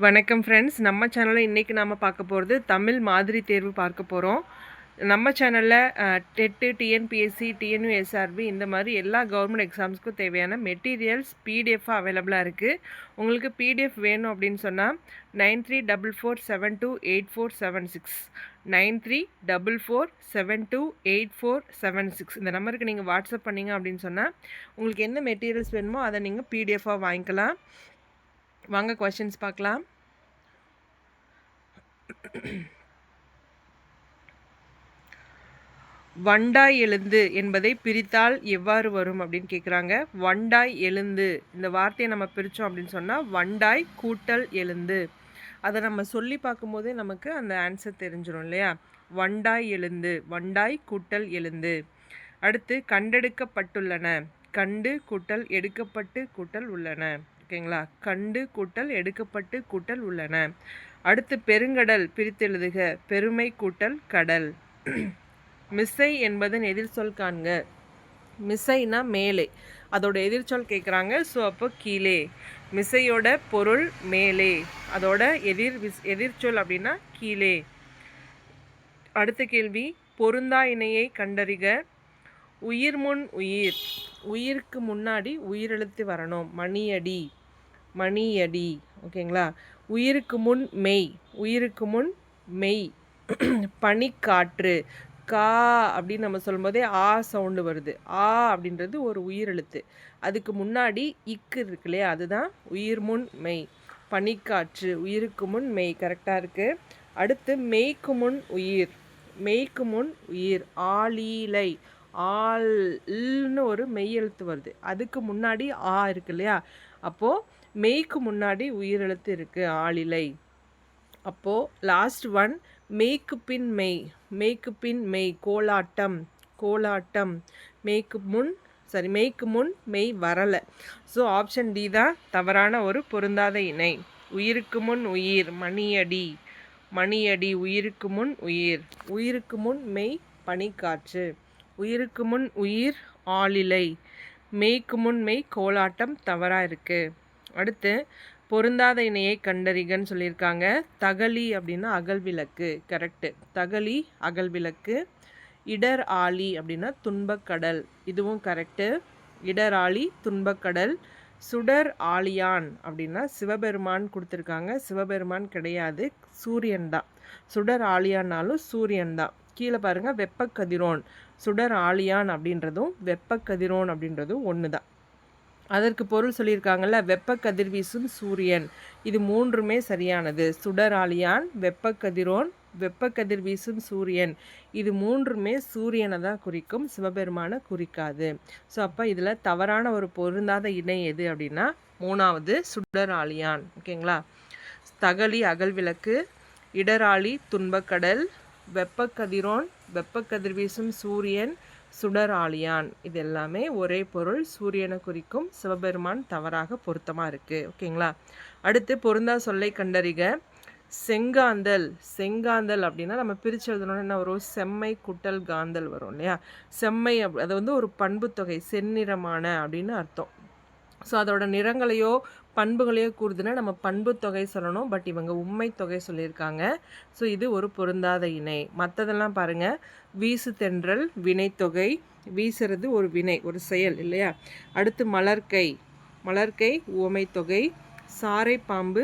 வணக்கம் ஃப்ரெண்ட்ஸ், நம்ம சேனலில் இன்றைக்கி நாம் பார்க்க போகிறது தமிழ் மாதிரி தேர்வு பார்க்க போகிறோம். நம்ம சேனலில் டெட்டு, டிஎன்பிஎஸ்சி, டிஎன்யூஎஸ்ஆர்பி இந்த மாதிரி எல்லா கவர்மெண்ட் எக்ஸாம்ஸ்க்கும் தேவையான மெட்டீரியல்ஸ் பிடிஎஃபாக அவைலபிளாக இருக்குது. உங்களுக்கு பிடிஎஃப் வேணும் அப்படின்னு சொன்னால் 9344728476 9344728476 இந்த நம்பருக்கு நீங்கள் வாட்ஸ்அப் பண்ணிங்க அப்படின்னு சொன்னால் உங்களுக்கு என்ன மெட்டீரியல்ஸ் வேணுமோ அதை நீங்கள் பிடிஎஃபாக வாங்கிக்கலாம். வாங்க கொஸ்டின்ஸ் பார்க்கலாம். வண்டாய் எழுந்து என்பதை பிரித்தால் எவ்வாறு வரும் அப்படின்னு கேட்குறாங்க. வண்டாய் எழுந்து இந்த வார்த்தையை நம்ம பிரித்தோம் அப்படின்னு சொன்னால் வண்டாய் கூட்டல் எழுந்து. அதை நம்ம சொல்லி பார்க்கும்போதே நமக்கு அந்த ஆன்சர் தெரிஞ்சிடும் இல்லையா? வண்டாய் எழுந்து, வண்டாய் கூட்டல் எழுந்து. அடுத்து கண்டெடுக்கப்பட்டுள்ளன, கண்டு கூட்டல் எடுக்கப்பட்டு கூட்டல் உள்ளன. ஓகேங்களா? கண்டு கூட்டல் எடுக்கப்பட்டு கூட்டல் உள்ளன. அடுத்து பெருங்கடல் பிரித்து எழுதுக, பெருமை கூட்டல் கடல். மிசை என்பதன் எதிர்ச்சொல் காண்க. மிசைனா மேலே, அதோட எதிர்ச்சொல் கேட்குறாங்க. ஸோ அப்போ கீழே. மிசையோட பொருள் மேலே, அதோட எதிர்ச்சொல் அப்படின்னா கீழே. அடுத்த கேள்வி, பொருந்தா இணையை கண்டறிக. உயிர் முன் உயிர், உயிருக்கு முன்னாடி உயிரெழுத்து வரணும். மணியடி, மணியடி. ஓகேங்களா? உயிருக்கு முன் மெய், உயிருக்கு முன் மெய். பனிக்காற்று, கா அப்படின்னு நம்ம சொல்லும்போதே ஆ சவுண்டு வருது. ஆ அப்படின்றது ஒரு உயிரெழுத்து, அதுக்கு முன்னாடி இக்கு இருக்கு இல்லையா, அதுதான் உயிர் முன் மெய். பனிக்காற்று, உயிருக்கு முன் மெய். கரெக்டாக இருக்குது. அடுத்து மெய்க்கு முன் உயிர், மெய்க்கு முன் உயிர். ஆளீலை, ஆல்னு ஒரு மெய் எழுத்து வருது, அதுக்கு முன்னாடி ஆ இருக்கு இல்லையா, அப்போது மெய்க்கு முன்னாடி உயிரெழுத்து இருக்குது, ஆளிலை. அப்போது லாஸ்ட் ஒன் மெய்க்கு பின் மெய், மெய்க்கு பின் மெய். கோலாட்டம், கோலாட்டம். மெய்க்கு முன் மெய்க்கு முன் மெய் வரலை. ஸோ ஆப்ஷன் டி தான் தவறான ஒரு பொருந்தாத இணை. உயிருக்கு முன் உயிர், மணியடி, மணியடி. உயிருக்கு முன் உயிர், உயிருக்கு முன் மெய் பனிக்காற்று. உயிருக்கு முன் உயிர் ஆளிலை, மெய்க்கு முன் மெய் கோலாட்டம். தவறாக இருக்குது. அடுத்து பொருந்தாத இணையை கண்டறிகன்னு சொல்லியிருக்காங்க. தகலி அப்படின்னா அகல்விளக்கு, கரெக்டு. தகலி அகல்விளக்கு. இடர் ஆழி அப்படின்னா துன்பக்கடல், இதுவும் கரெக்டு. இடர் ஆழி துன்பக்கடல். சுடர் ஆழியான் அப்படின்னா சிவபெருமான் கொடுத்துருக்காங்க. சிவபெருமான் கிடையாது, சூரியன் தான். சுடர் ஆழியானாலும் சூரியன் தான். கீழே பாருங்கள், வெப்பக்கதிரோன். சுடர் ஆழியான் அப்படின்றதும் வெப்பக்கதிரோன் அப்படின்றதும் ஒன்று தான். அதற்கு பொருள் சொல்லியிருக்காங்கல்ல, வெப்ப கதிர்வீசும் சூரியன். இது மூன்றுமே சரியானது. சுடர் ஆழியான், வெப்பக்கதிரோன், வெப்ப கதிர் வீசும் சூரியன். இது மூன்றுமே சூரியனை தான் குறிக்கும், சிவபெருமானை குறிக்காது. ஸோ அப்போ இதில் தவறான ஒரு பொருந்தாத இணை எது அப்படின்னா மூணாவது சுடர் ஆழியான். ஓகேங்களா? தகலி அகல்விளக்கு, இடராளி துன்பக்கடல், வெப்பக்கதிரோன் வெப்பக்கதிர் வீசும் சூரியன், சுடர் ஆழியான். இது எல்லாமே ஒரே பொருள், சூரியனை குறிக்கும். சிவபெருமான் தவறாக பொருத்தமாக இருக்குது. ஓகேங்களா? அடுத்து பொருந்தா சொல்லை கண்டறிக. செங்காந்தல், செங்காந்தல் அப்படின்னா நம்ம பிரித்து எழுதணும்னு என்ன வரும்? செம்மை குட்டல் காந்தல் வரும் இல்லையா? செம்மை அது வந்து ஒரு பண்பு தொகை, செந்நிறமான அப்படின்னு அர்த்தம். ஸோ அதோட நிறங்களையோ பண்புகளையோ கூறுதுன்னா நம்ம பண்பு தொகை சொல்லணும். பட் இவங்க உண்மை தொகை சொல்லியிருக்காங்க. ஸோ இது ஒரு பொருந்தாத இணை. மற்றதெல்லாம் பாருங்கள், வீசு தென்றல் வினைத்தொகை. வீசுறது ஒரு வினை, ஒரு செயல் இல்லையா? அடுத்து மலர்கை, மலர்கை உவமை தொகை. சாறை பாம்பு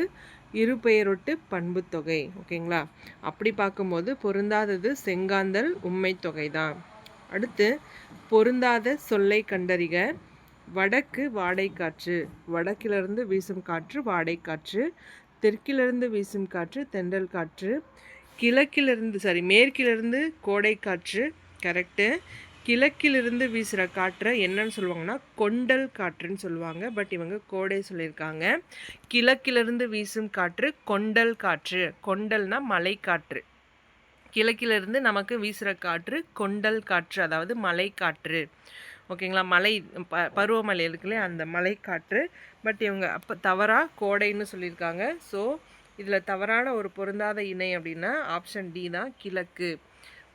இருபெயரொட்டு பண்பு தொகை. ஓகேங்களா? அப்படி பார்க்கும்போது பொருந்தாதது செங்காந்தல் உண்மை தொகை தான். அடுத்து பொருந்தாத சொல்லை கண்டறிக. வடக்கு வாடைக்காற்று, வடக்கிலிருந்து வீசும் காற்று வாடைக்காற்று. தெற்கிலிருந்து வீசும் காற்று தென்றல் காற்று. கிழக்கிலிருந்து மேற்கிலிருந்து கோடைக்காற்று, கரெக்டு. கிழக்கிலிருந்து வீசுகிற காற்றை என்னன்னு சொல்லுவாங்கன்னா கொண்டல் காற்றுன்னு சொல்லுவாங்க. பட் இவங்க கோடை சொல்லியிருக்காங்க. கிழக்கிலிருந்து வீசும் காற்று கொண்டல் காற்று. கொண்டல்னா மலை காற்று. கிழக்கிலிருந்து நமக்கு வீசுகிற காற்று கொண்டல் காற்று, அதாவது மலை காற்று. ஓகேங்களா? மலை பருவமழை இருக்குல்லையே, அந்த மலை காற்று. பட் இவங்க அப்போ தவறாக கோடைன்னு சொல்லியிருக்காங்க. ஸோ இதில் தவறான ஒரு பொருந்தாத இணை அப்படின்னா ஆப்ஷன் டி தான், கிழக்கு.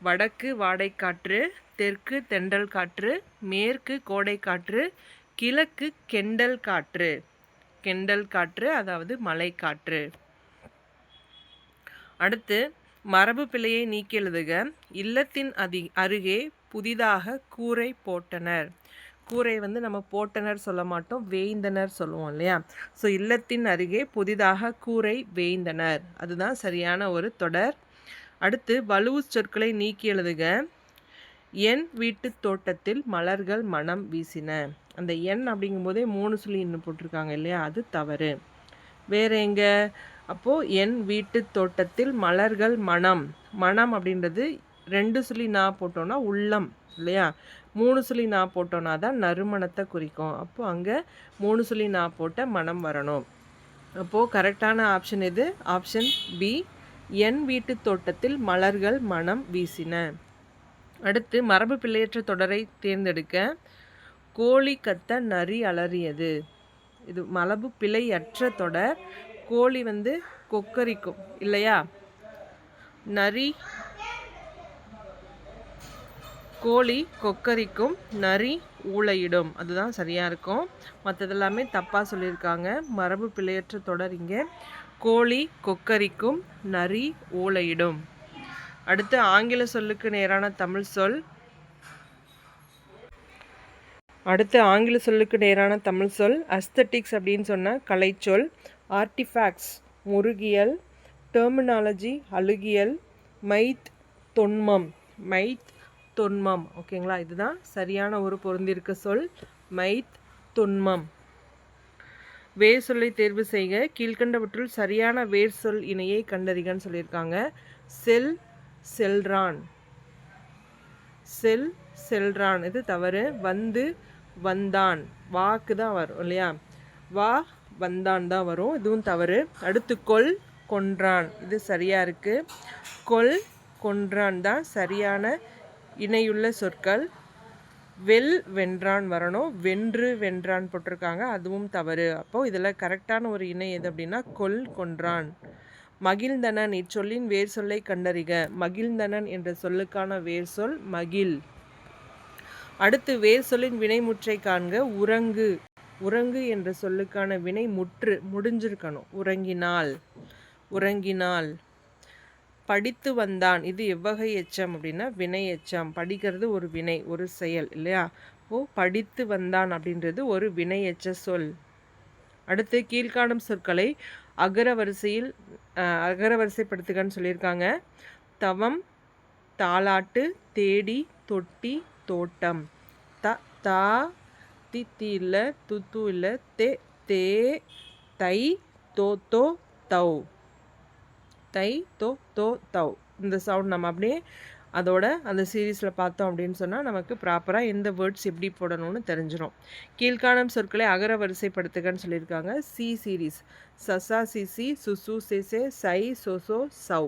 வடக்கு வாடைக்காற்று, தெற்கு தென்றல் காற்று, மேற்கு கோடை காற்று, கிழக்கு கெண்டல் காற்று. கெண்டல் காற்று அதாவது மலை காற்று. அடுத்து மரபு பிழையை நீக்கி எழுதுக. இல்லத்தின் அருகே புதிதாக கூரை போட்டனர். கூரை வந்து நம்ம போட்டனர் சொல்ல மாட்டோம், வேய்ந்தனர் சொல்லுவோம் இல்லையா? ஸோ இல்லத்தின் அருகே புதிதாக கூரை வேய்ந்தனர், அதுதான் சரியான ஒரு தொடர். அடுத்து வலுவு சொற்களை நீக்கி எழுதுக. என் வீட்டு தோட்டத்தில் மலர்கள் மனம் வீசின. அந்த என் அப்படிங்கும்போதே 3 சொல்லி இன்னும் போட்டிருக்காங்க இல்லையா? அது தவறு. வேற எங்க? அப்போது என் வீட்டு தோட்டத்தில் மலர்கள் மனம். மனம் அப்படின்றது 2 சொல்லி நான் போட்டோன்னா உள்ளம் இல்லையா? 3 சொல்லி நான் போட்டோன்னா தான் நறுமணத்தை குறிக்கும். அப்போது அங்கே 3 சொல்லி நான் போட்ட மனம் வரணும். அப்போது கரெக்டான ஆப்ஷன் எது? ஆப்ஷன் பி, என் வீட்டு தோட்டத்தில் மலர்கள் மனம் வீசின. அடுத்து மரபு பிழையற்ற தொடரை தேர்ந்தெடுக்க. கோழி கத்த நரி அலறியது. இது மரபு பிழையற்ற தொடர். கோழி வந்து கொக்கரிக்கும் இல்லையா? நரி கோழி கொக்கரிக்கும், நரி ஊளையிடும், அதுதான் சரியாக இருக்கும். மற்றதெல்லாமே தப்பாக சொல்லியிருக்காங்க. மரபு பிழையற்ற தொடர் இங்கே கோழி கொக்கரிக்கும், நரி ஊளையிடும். அடுத்து ஆங்கில சொல்லுக்கு நேரான தமிழ் சொல். அஸ்தட்டிக்ஸ் அப்படின்னு சொன்னால் கலைச்சொல். ஆர்டிஃபேக்ட்ஸ் முருகியல். டெர்மினாலஜி அழுகியல். மைத் தொன்மம். ஓகேங்களா? இதுதான் சரியான ஒரு பொருந்திருக்க சொல், மைத் தொன்மம். வேர் சொல்லை தேர்வு செய்க. கீழ்கண்டவற்றுள் சரியான வேர் சொல் இணையை கண்டறிகன்னு சொல்லியிருக்காங்க. செல்றான் இது தவறு. வந்து வந்தான், வாக்கு தான் வரும் இல்லையா? வா வந்தான் தான் வரும், இதுவும் தவறு. அடுத்து கொன்றான், இது சரியாக இருக்குது. கொன்றான் தான் சரியான இணையுள்ள சொற்கள். வென்றான் வரணும், வென்றான் போட்டிருக்காங்க, அதுவும் தவறு. அப்போது இதில் கரெக்டான ஒரு இணை எது அப்படின்னா கொன்றான். மகிழ்ந்தனன் இச்சொல்லின் வேர் சொல்லை கண்டறிக. மகிழ்ந்தனன் என்ற சொல்லுக்கான வேர் சொல் மகிழ். அடுத்து வேர் சொல்லின் வினைமுற்றை காண்க. உறங்கு என்ற சொல்லுக்கான வினை முடிஞ்சிருக்கணும். உறங்கினாள். படித்து வந்தான், இது எவ்வகை எச்சம் அப்படின்னா வினை எச்சம். படிக்கிறது ஒரு வினை, ஒரு செயல் இல்லையா? படித்து வந்தான் அப்படின்றது ஒரு வினை எச்ச சொல். அடுத்து கீழ்காணும் சொற்களை அகரவரிசைப்படுத்துகன்னு சொல்லியிருக்காங்க. தவம், தாலாட்டு, தேடி, தொட்டி, தோட்டம். தா தி இல்லை, துத்து இல்லை, தே தை தோ தௌ. தை தோ தௌ. இந்த சவுண்ட் நம்ம அப்படியே அதோட அந்த சீரீஸில் பார்த்தோம் அப்படின்னு சொன்னால் நமக்கு ப்ராப்பராக எந்த வேர்ட்ஸ் எப்படி போடணும்னு தெரிஞ்சிடும். கீழ்காணும் சொற்களை அகர வரிசைப்படுத்துகன்னு சொல்லியிருக்காங்க. சி சீரீஸ். சசா சிசி, சுசு செசே, சை சொசோ சௌ.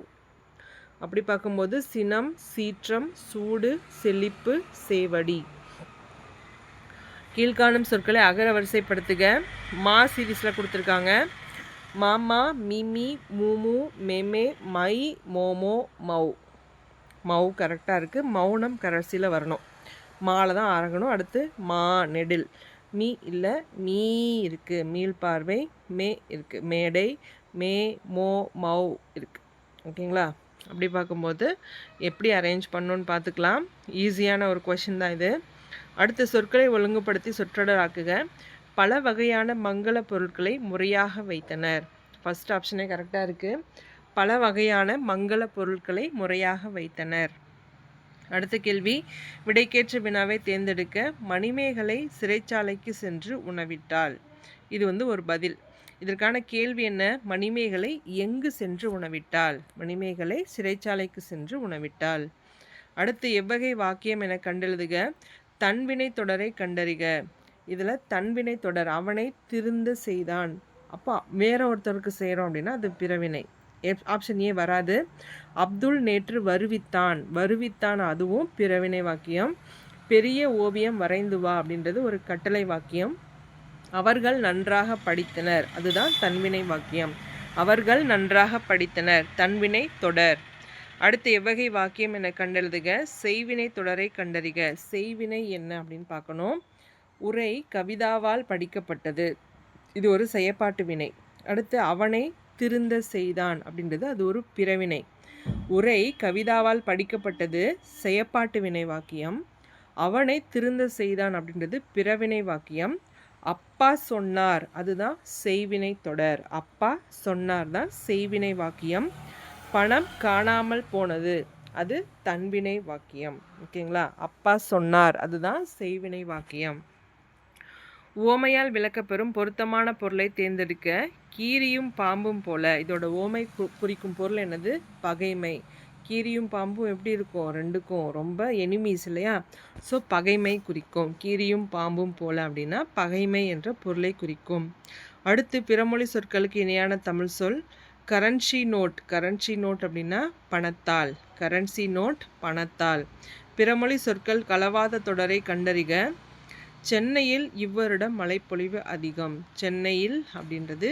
அப்படி பார்க்கும்போது சினம், சீற்றம், சூடு, செழிப்பு, சேவடி. கீழ்காணும் சொற்களை அகர வரிசைப்படுத்துக. மா சீரீஸில் கொடுத்துருக்காங்க. மாமா, மிமி, மூமு, மெமே, மை, மோமோ, மௌ கரெக்டாக இருக்குது. மௌனம் கடைசியில் வரணும். மாலை தான் ஆரங்கணும். அடுத்து மா நெடில். மீ இல்லை, மீ இருக்குது, மீள் பார்வை. மே இருக்குது, மேடை. மே மௌ இருக்குது. ஓகேங்களா? அப்படி பார்க்கும்போது எப்படி அரேஞ்ச் பண்ணணுன்னு பார்த்துக்கலாம். ஈஸியான ஒரு கொஷின் தான் இது. அடுத்த சொற்களை ஒழுங்குபடுத்தி சொற்றொடர் ஆக்குக. பல வகையான மங்கள பொருட்களை முறையாக வைத்தனர். ஃபர்ஸ்ட் ஆப்ஷனே கரெக்டாக இருக்குது. பல வகையான மங்கள பொருட்களை முறையாக வைத்தனர். அடுத்த கேள்வி, விடைக்கேற்ற வினாவை தேர்ந்தெடுக்க. மணிமேகலை சிறைச்சாலைக்கு சென்று உணவிட்டாள். இது வந்து ஒரு பதில். இதற்கான கேள்வி என்ன? மணிமேகலை எங்கு சென்று உணவிட்டாள்? மணிமேகலை சிறைச்சாலைக்கு சென்று உணவிட்டாள். அடுத்து எவ்வகை வாக்கியம் என கண்டெழுதுக. தன்வினை தொடரை கண்டறிக. இதில் தன்வினை தொடர், அவனை திருந்த செய்தான். அப்போ வேற ஒருத்தருக்கு செய்கிறோம் அப்படின்னா அது பிறவினை. ஆப்ஷன் ஏ வராது. அப்துல் நேற்று வருவித்தான், அதுவும் பிறவினை வாக்கியம். பெரிய ஓவியம் வரைந்து வா அப்படின்றது ஒரு கட்டளை வாக்கியம். அவர்கள் நன்றாக படித்தனர், அதுதான் தன்வினை வாக்கியம். அவர்கள் நன்றாக படித்தனர், தன்வினை தொடர். அடுத்து எவ்வகை வாக்கியம் என கண்டெழுதுக. செய்வினை தொடரை கண்டறிக. செய்வினை என்ன அப்படின்னு பார்க்கணும். உரை கவிதாவால் படிக்கப்பட்டது, இது ஒரு செயப்பாட்டு வினை. அடுத்து அவனை திருந்த செய்தான் அப்படின்றது அது ஒரு பிறவினை. உரை கவிதாவால் படிக்கப்பட்டது செயப்பாட்டு வினை வாக்கியம். அவனை திருந்த செய்தான் அப்படின்றது பிறவினை வாக்கியம். அப்பா சொன்னார் அதுதான் செய்வினை தொடர். அப்பா சொன்னார் தான் செய்வினை வாக்கியம். பணம் காணாமல் போனது அது தன்வினை வாக்கியம். ஓகேங்களா? அப்பா சொன்னார் அதுதான் செய்வினை வாக்கியம். ஓமையால் விளக்கப்பெறும் பொருத்தமான பொருளை தேர்ந்தெடுக்க. கீரியும் பாம்பும் போல. இதோட ஓமை குறிக்கும் பொருள் என்னது? பகைமை. கீரியும் பாம்பும் எப்படி இருக்கும்? ரெண்டுக்கும் ரொம்ப எனிமீஸ் இல்லையா? ஸோ பகைமை குறிக்கும். கீரியும் பாம்பும் போல அப்படின்னா பகைமை என்ற பொருளை குறிக்கும். அடுத்து பிறமொழி சொற்களுக்கு இணையான தமிழ் சொல் கரன்சி நோட். கரன்சி நோட் அப்படின்னா பணத்தால். கரன்சி நோட் பணத்தால். பிறமொழி சொற்கள் கலவாத தொடரை கண்டறிக. சென்னையில் இவ்வருடம் மழைப்பொழிவு அதிகம். சென்னையில் அப்படின்றது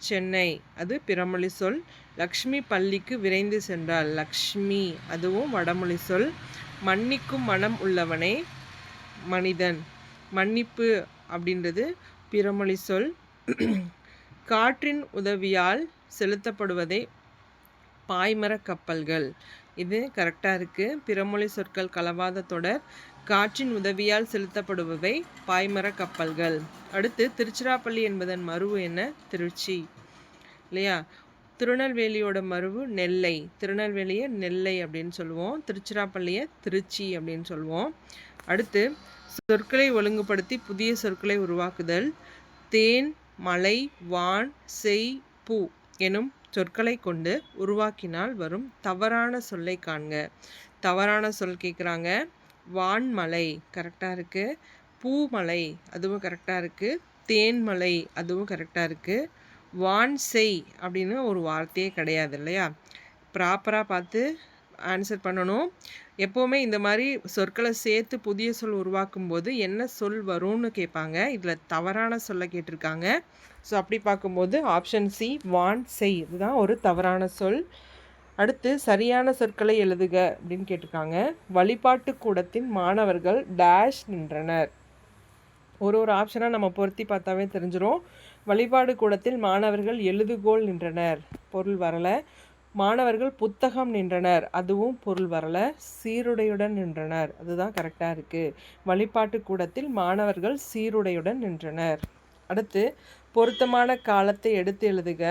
சென்னை அது பிறமொழி சொல். லக்ஷ்மி பள்ளிக்கு விரைந்து சென்றாள். லக்ஷ்மி அதுவும் வடமொழி சொல். மன்னிக்கும் மனம் உள்ளவனே மனிதன். மன்னிப்பு அப்படின்றது பிறமொழி சொல். காற்றின் உதவியால் செலுத்தப்படுவதை பாய்மர கப்பல்கள். இது கரெக்டாக இருக்குது. பிறமொழி சொற்கள் கலவாத தொடர். காற்றின் உதவியால் செலுத்தப்படுபவை பாய்மர கப்பல்கள். அடுத்து திருச்சிராப்பள்ளி என்பதன் மருவு என்ன? திருச்சி இல்லையா? திருநெல்வேலியோட மருவு நெல்லை. திருநெல்வேலியை நெல்லை அப்படின்னு சொல்லுவோம். திருச்சிராப்பள்ளியை திருச்சி அப்படின்னு சொல்லுவோம். அடுத்து சொற்களை ஒழுங்குபடுத்தி புதிய சொற்களை உருவாக்குதல். தேன், மலை, வான், செய், பூ எனும் சொற்களை கொண்டு உருவாக்கினால் வரும் தவறான சொல்லை காண்க. தவறான சொல் கேட்குறாங்க. வான்மலை கரெக்டாக இருக்குது. பூமலை அதுவும் கரெக்டாக இருக்குது. தேன்மலை அதுவும் கரெக்டாக இருக்குது. வான் செய் அப்படின்னு ஒரு வார்த்தையே கிடையாது இல்லையா? ப்ராப்பராக பார்த்து ஆன்சர் பண்ணணும். எப்போவுமே இந்த மாதிரி சொற்களை சேர்த்து புதிய சொல் உருவாக்கும் போது என்ன சொல் வரும்னு கேட்பாங்க. இதில் தவறான சொல்லை கேட்டிருக்காங்க. ஸோ அப்படி பார்க்கும்போது ஆப்ஷன் சி வான் செய் இதுதான் ஒரு தவறான சொல். அடுத்து சரியான சொற்களை எழுதுக அப்படின்னு கேட்டிருக்காங்க. வழிபாட்டு கூடத்தின் மாணவர்கள் டேஷ் நின்றனர். ஒரு ஆப்ஷனாக நம்ம பொருத்தி பார்த்தாவே தெரிஞ்சிடும். வழிபாடு கூடத்தில் மாணவர்கள் எழுதுகோல் நின்றனர். பொருள் வரலை. மாணவர்கள் புத்தகம் நின்றனர். அதுவும் பொருள் வரலை. சீருடையுடன் நின்றனர் அதுதான் கரெக்டாக இருக்குது. வழிபாட்டு கூடத்தில் மாணவர்கள் சீருடையுடன் நின்றனர். அடுத்து பொருத்தமான காலத்தை எடுத்து எழுதுக.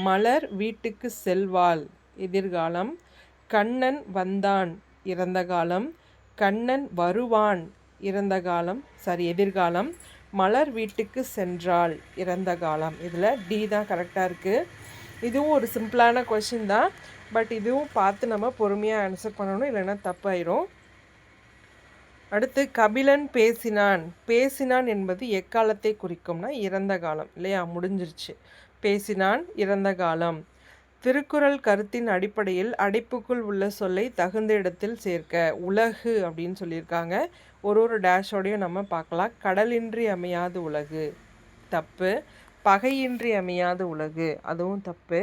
மலர் வீட்டுக்கு செல்வாள் எதிர்காலம். கண்ணன் வந்தான் இறந்த காலம். கண்ணன் வருவான் இறந்த காலம் எதிர்காலம். மலர் வீட்டுக்கு சென்றாள் இறந்த காலம். இதில் டி தான் கரெக்டாக இருக்குது. இதுவும் ஒரு சிம்பிளான கொஷின் தான். பட் இதுவும் பார்த்து நம்ம பொறுமையாக ஆன்சர் பண்ணணும், இல்லைன்னா தப்பாயிரும். அடுத்து கபிலன் பேசினான். பேசினான் என்பது எக்காலத்தை குறிக்கும்னா இறந்த காலம் இல்லையா? முடிஞ்சிருச்சு. பேசினான் இறந்த காலம். திருக்குறள் கருத்தின் அடிப்படையில் அடைப்புக்குள் உள்ள சொல்லை தகுந்த இடத்தில் சேர்க்க. உலகு அப்படின்னு சொல்லியிருக்காங்க. ஒரு டேஷோடையும் நம்ம பார்க்கலாம். கடலின்றி அமையாது உலகு தப்பு. பகையின்றி அமையாது உலகு அதுவும் தப்பு.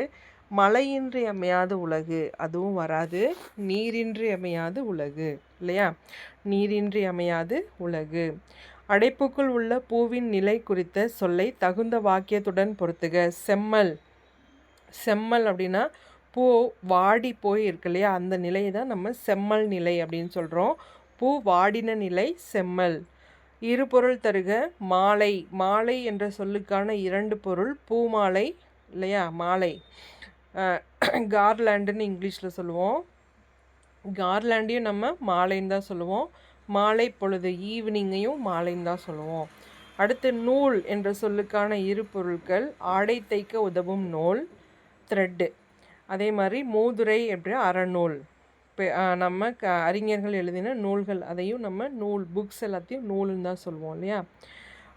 மழையின்றி அமையாது உலகு அதுவும் வராது. நீரின்றி அமையாது உலகு இல்லையா? நீரின்றி அமையாது உலகு. அடைப்புக்குள் உள்ள பூவின் நிலை குறித்த சொல்லை தகுந்த வாக்கியத்துடன் பொறுத்துக. செம்மல். செம்மல் அப்படின்னா பூ வாடி போய் இருக்கு இல்லையா? அந்த நிலையை தான் நம்ம செம்மல் நிலை அப்படின்னு சொல்கிறோம். பூ வாடின நிலை செம்மல். இரு பொருள் தருக. மாலை. மாலை என்ற சொல்லுக்கான இரண்டு பொருள் பூமாலை இல்லையா? மாலை கார்லாண்டுன்னு இங்கிலீஷில் சொல்லுவோம். கார்லாண்டையும் நம்ம மாலைன்னு தான் சொல்லுவோம். மாலை பொழுது ஈவினிங்கையும் மாலைன்னு தான் சொல்லுவோம். அடுத்து நூல் என்ற சொல்லுக்கான இரு பொருட்கள் ஆடை தைக்க உதவும் நூல் த்ரெட்டு. அதே மாதிரி மூதுரை எப்படி அறநூல். நம்ம அறிஞர்கள் எழுதின நூல்கள் அதையும் நம்ம நூல் புக்ஸ் எல்லாத்தையும் நூல்னு தான் சொல்லுவோம் இல்லையா?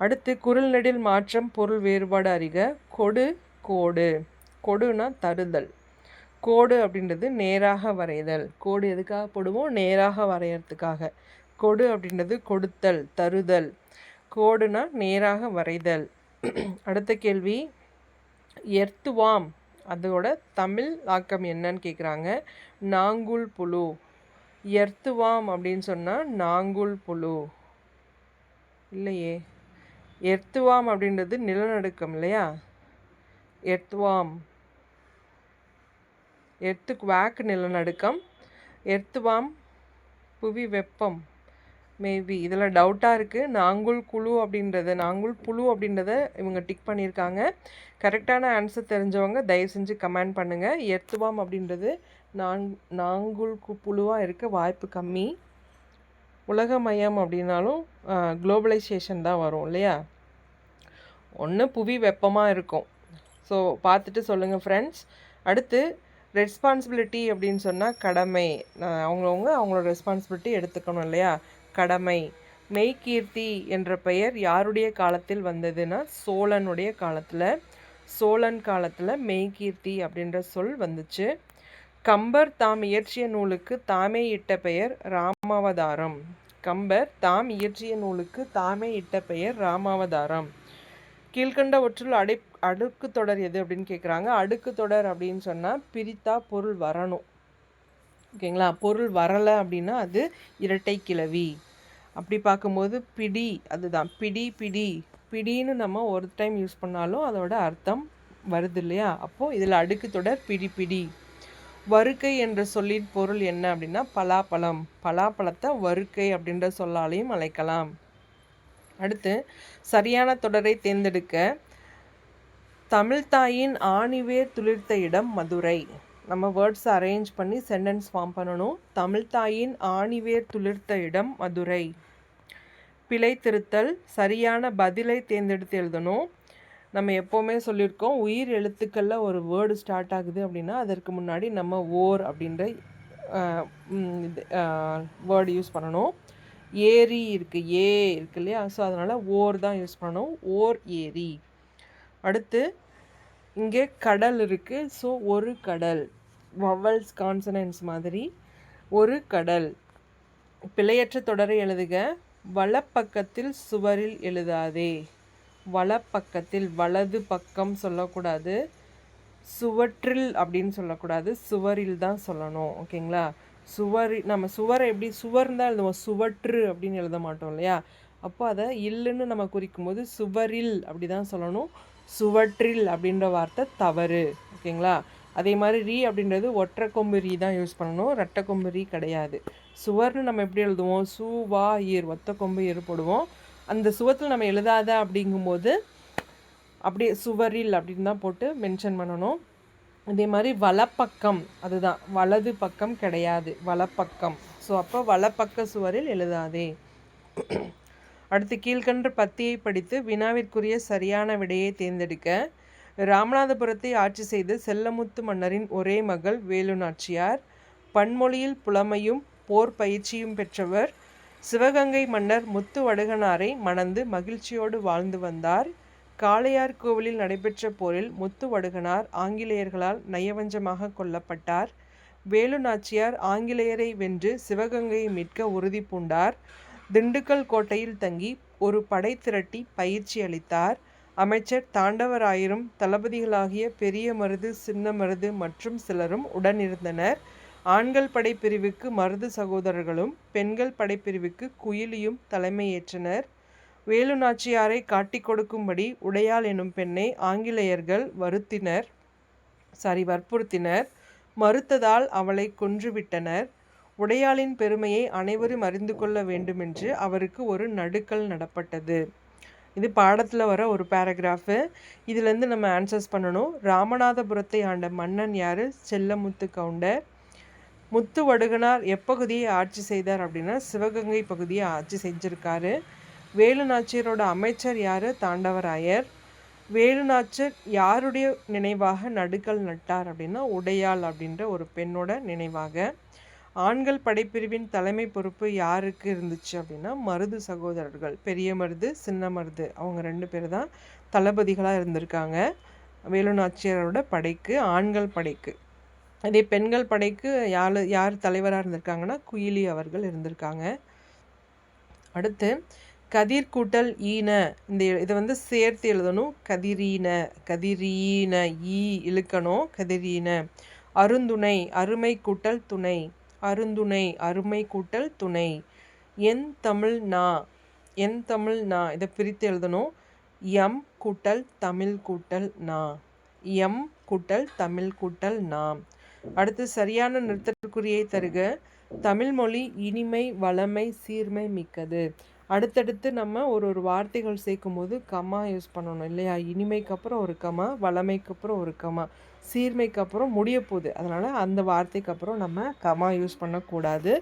அடுத்து குரல் நெடில் மாற்றம் பொருள் வேறுபாடு அறிக. கொடு கோடு. கொடுனா தருதல். கோடு அப்படின்றது நேராக வரைதல். கோடு எதுக்காக போடுவோம்? நேராக வரையறதுக்காக. கொடு அப்படின்றது கொடுத்தல் தருதல். கோடுனா நேராக வரைதல். அடுத்த கேள்வி எர்த்துவாம் அதோட தமிழ் ஆக்கம் என்னன்னு கேட்குறாங்க. நாங்குல் புழு. எர்த்துவாம் அப்படின்னு சொன்னால் நாங்குல் புழு இல்லையே. எர்த்துவாம் அப்படின்றது நிலநடுக்கம் இல்லையா? எர்த்துவாம் எர்த்து குவாக் நிலநடுக்கம், எர்த்துவாம் புவி வெப்பம் மேபி இதில் டவுட்டாக இருக்குது. நாங்குள் புழு அப்படின்றத இவங்க டிக் பண்ணியிருக்காங்க. கரெக்டான ஆன்சர் தெரிஞ்சவங்க தயவு செஞ்சு கமெண்ட் பண்ணுங்கள். எர்த்துவாம் அப்படின்றது நாங்குள் புழுவாக இருக்க வாய்ப்பு கம்மி. உலகமயம் அப்படின்னாலும் குளோபலைசேஷன் தான் வரும் இல்லையா? ஒன்று புவி வெப்பமாக இருக்கும். ஸோ பார்த்துட்டு சொல்லுங்கள் ஃப்ரெண்ட்ஸ். அடுத்து ரெஸ்பான்சிபிலிட்டி அப்படின்னு சொன்னால் கடமை. அவங்களோட ரெஸ்பான்சிபிலிட்டி எடுத்துக்கணும் இல்லையா? கடமை. மெய்கீர்த்தி என்ற பெயர் யாருடைய காலத்தில் வந்ததுன்னா சோழனுடைய காலத்தில். சோழன் காலத்தில் மெய்கீர்த்தி அப்படின்ற சொல் வந்துச்சு. கம்பர் தாம் இயற்றிய நூலுக்கு தாமே இட்ட பெயர் ராமாவதாரம். கம்பர் தாம் இயற்றிய நூலுக்கு தாமே இட்ட பெயர் ராமாவதாரம். கீழ்கண்டவற்றுள் அடுக்கு தொடர் எது அப்படின்னு கேட்குறாங்க. அடுக்கு தொடர் அப்படின்னு சொன்னால் பிரித்தா பொருள் வரணும். ஓகேங்களா? பொருள் வரலை அப்படின்னா அது இரட்டை கிளவி. அப்படி பார்க்கும்போது பிடி, அதுதான் பிடி. பிடின்னு நம்ம ஒரு டைம் யூஸ் பண்ணாலும் அதோட அர்த்தம் வருது இல்லையா? அப்போது இதில் அடுக்கு தொடர் பிடி. வருக்கை என்ற சொல்லின் பொருள் என்ன அப்படின்னா பலாப்பழம். பலாப்பழத்தை வருக்கை அப்படின்ற சொல்லாலையும் அழைக்கலாம். அடுத்து சரியான தொடரை தேர்ந்தெடுக்க. தமிழ்தாயின் ஆணிவேர் துளிர்த்த இடம் மதுரை. நம்ம வேர்ட்ஸை அரேஞ்ச் பண்ணி சென்டென்ஸ் ஃபார்ம் பண்ணணும். தமிழ்தாயின் ஆணிவேர் துளிர்த்த இடம் மதுரை. பிழை திருத்தல். சரியான பதிலை தேர்ந்தெடுத்து எழுதணும். நம்ம எப்போவுமே சொல்லியிருக்கோம், உயிர் எழுத்துக்களில் ஒரு வேர்டு ஸ்டார்ட் ஆகுது அப்படின்னா அதற்கு முன்னாடி நம்ம ஓர் அப்படின்ற வேர்டு யூஸ் பண்ணணும். ஏரி இருக்குது, இருக்குது இல்லையா? ஸோ அதனால் ஓர் தான் யூஸ் பண்ணணும். ஓர் ஏரி. அடுத்து இங்கே கடல் இருக்குது. ஸோ ஒரு கடல். வவல்ஸ் கான்சனன்ட்ஸ் மாதிரி ஒரு கடல். பிழையற்ற தொடரை எழுதுக. வலப்பக்கத்தில் சுவரில் எழுதாதே. வலப்பக்கத்தில், வலது பக்கம் சொல்லக்கூடாது. சுவற்றில் அப்படின்னு சொல்லக்கூடாது, சுவரில் தான் சொல்லணும். ஓகேங்களா? நம்ம சுவரை எப்படி சுவர் தான் எழுதுவோம், சுவற்று அப்படின்னு எழுத மாட்டோம் இல்லையா? அப்போ அதை இல்லுன்னு நம்ம குறிக்கும் போது சுவரில் அப்படி தான் சொல்லணும். சுவற்றில் அப்படின்ற வார்த்தை தவறு. ஓகேங்களா? அதே மாதிரி ரீ அப்படின்றது ஒற்றை கொம்பு ரீ தான் யூஸ் பண்ணணும், ரெட்டை கொம்பு ரீ கிடையாது. சுவர்னு நம்ம எப்படி எழுதுவோம், சு வா ஈர், ஒத்த கொம்பு ஈர் போடுவோம். அந்த சுவத்தில் நம்ம எழுதாத அப்படிங்கும்போது அப்படியே சுவரில் அப்படின்னு தான் போட்டு மென்ஷன் பண்ணணும். அதே மாதிரி வலப்பக்கம், அதுதான் வலது பக்கம் கிடையாது, வலப்பக்கம். ஸோ அப்போ வலப்பக்க சுவரில் எழுதாதே. அடுத்து கீழ்கண்ட பத்தியை படித்து வினாவிற்குரிய சரியான விடையை தேர்ந்தெடுக்க. ராமநாதபுரத்தை ஆட்சி செய்த செல்லமுத்து மன்னரின் ஒரே மகள் வேலுநாச்சியார். பன்மொழியில் புலமையும் போர் பயிற்சியும் பெற்றவர். சிவகங்கை மன்னர் முத்து வடுகனாரை மணந்து மகிழ்ச்சியோடு வாழ்ந்து வந்தார். காளையார் கோவிலில் நடைபெற்ற போரில் முத்து வடுகனார் ஆங்கிலேயர்களால் நயவஞ்சமாக கொல்லப்பட்டார். வேலுநாச்சியார் ஆங்கிலேயரை வென்று சிவகங்கையை மீட்க உறுதி பூண்டார். திண்டுக்கல் கோட்டையில் தங்கி ஒரு படை திரட்டி பயிற்சி அளித்தார். அமைச்சர் தாண்டவராயரும் தளபதிகளாகிய பெரிய மருது, சின்ன மருது மற்றும் சிலரும் உடனிருந்தனர். ஆண்கள் படைப்பிரிவுக்கு மருது சகோதரர்களும் பெண்கள் படைப்பிரிவுக்கு குயிலியும் தலைமையேற்றனர். வேலுநாச்சியாரை காட்டிக் கொடுக்கும்படி உடையாள் எனும் பெண்ணை ஆங்கிலேயர்கள் வற்புறுத்தினர். மறுத்ததால் அவளை கொன்றுவிட்டனர். உடையாளின் பெருமையை அனைவரும் அறிந்து கொள்ள வேண்டுமென்று அவருக்கு ஒரு நடுக்கல் நடப்பட்டது. இது பாடத்தில் வர ஒரு பேராகிராஃபு. இதுலேருந்து நம்ம ஆன்சர்ஸ் பண்ணணும். ராமநாதபுரத்தை ஆண்ட மன்னன் யார்? செல்லமுத்து கவுண்டர். முத்து வடுகனார் எப்பகுதியை ஆட்சி செய்தார் அப்படின்னா சிவகங்கை பகுதியை ஆட்சி செஞ்சுருக்காரு. வேலுநாச்சியரோட அமைச்சர் யார்? தாண்டவராயர். வேலுநாச்சியர் யாருடைய நினைவாக நடுக்கல் நட்டார் அப்படின்னா உடையாள் அப்படின்ற ஒரு பெண்ணோட நினைவாக. ஆண்கள் படைப்பிரிவின் தலைமை பொறுப்பு யாருக்கு இருந்துச்சு அப்படின்னா மருது சகோதரர்கள், பெரிய மருது, சின்ன மருது, அவங்க 2 பேர் தான் தளபதிகளாக இருந்திருக்காங்க வேலுநாச்சியரோட படைக்கு, ஆண்கள் படைக்கு. அதே பெண்கள் படைக்கு யார் தலைவராக இருந்திருக்காங்கன்னா குயிலி அவர்கள் இருந்திருக்காங்க. அடுத்து கதிர் கூட்டல் ஈன, இதை சேர்த்து எழுதணும். கதிரீன ஈ இழுக்கணும், கதிரீன. அருந்துணை, அருமை கூட்டல் துணை, அருந்துணை, அருமை கூட்டல் துணை. என் தமிழ் நா, இதை பிரித்து எழுதணும். எம் கூட்டல் தமிழ் கூட்டல் நா, எம் கூட்டல் தமிழ் கூட்டல் நா. அடுத்து சரியான நிறுத்தற்குறியை தருக. தமிழ் மொழி இனிமை, வளமை, சீர்மை மிக்கது. அடுத்தடுத்து நம்ம ஒரு வார்த்தைகள் சேர்க்கும்போது கமா யூஸ் பண்ணணும் இல்லையா? இனிமைக்கு அப்புறம் ஒரு கமா, வளமைக்கு அப்புறம் ஒரு கமா, சீர்மைக்கு அப்புறம் முடிய போகுது. அதனால் அந்த வார்த்தைக்கு அப்புறம் நம்ம கமா யூஸ் பண்ணக்கூடாது.